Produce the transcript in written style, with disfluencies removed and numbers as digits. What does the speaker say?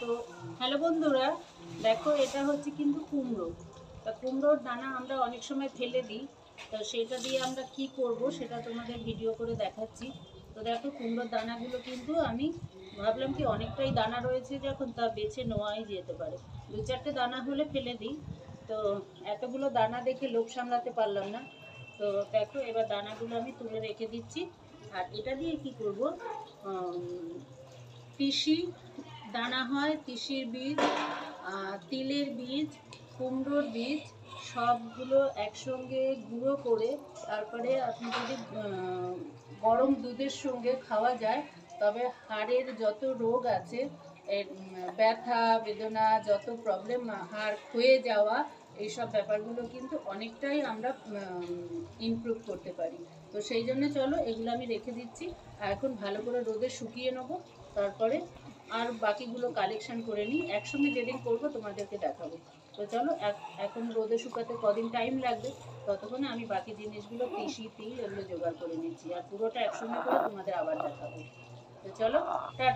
তো হ্যালো বন্ধুরা, দেখো এটা হচ্ছে কিন্তু কুমড়ো। তা কুমড়োর দানা আমরা অনেক সময় ফেলে দিই, তো সেটা দিয়ে আমরা কি করব সেটা তোমাদের ভিডিও করে দেখাচ্ছি। তো দেখো কুমড়োর দানাগুলো কিন্তু আমি ভাবলাম কি অনেকটাই দানা রয়েছে যখন, তা বেছে নেওয়াই যেতে পারে। দু চারটে দানা হলে ফেলে দিই, তো এতগুলো দানা দেখে লোভ সামলাতে পারলাম না। তো দেখো এবার দানাগুলো আমি তুলে রেখে দিচ্ছি। আর এটা দিয়ে কি করব, তিসি দানা হয়, তিসির বীজ, তিলের বীজ, কুমড়োর বীজ, সবগুলো একসঙ্গে গুঁড়ো করে তারপরে আপনি যদি গরম দুধের সঙ্গে খাওয়া যায়, তবে হাড়ের যত রোগ আছে, ব্যথা বেদনা যত প্রবলেম, হাড় ক্ষয়ে যাওয়া, এইসব ব্যাপারগুলো কিন্তু অনেকটাই আমরা ইমপ্রুভ করতে পারি। তো সেই জন্য চলো এগুলো আমি রেখে দিচ্ছি। আর এখন ভালো করে রোদে শুকিয়ে নেবো, তারপরে আর বাকিগুলো কালেকশন করে নিই, একসঙ্গে যেদিন করবো তোমাদেরকে দেখাবো। তো চলো এখন রোদে শুকাতে কদিন টাইম লাগবে, ততক্ষণে আমি বাকি জিনিসগুলো তিসি তিল এগুলো জোগাড় করে নিচ্ছি, আর পুরোটা একসঙ্গে করে তোমাদের আবার দেখাবো। তো চলো টাটা।